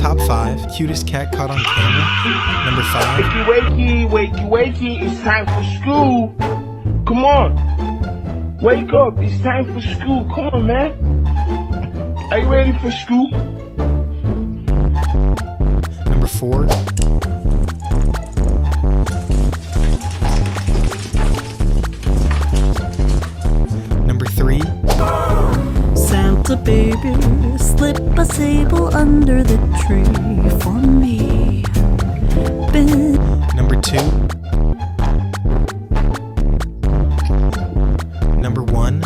top 5, cutest cat caught on camera. Number 5. Wakey, it's time for school. Come on. Wake up, it's time for school. Come on, man. Are you ready for school? Number 4. Number 3. Santa baby, slip a sable under the tree for me. Number 2. Number 1.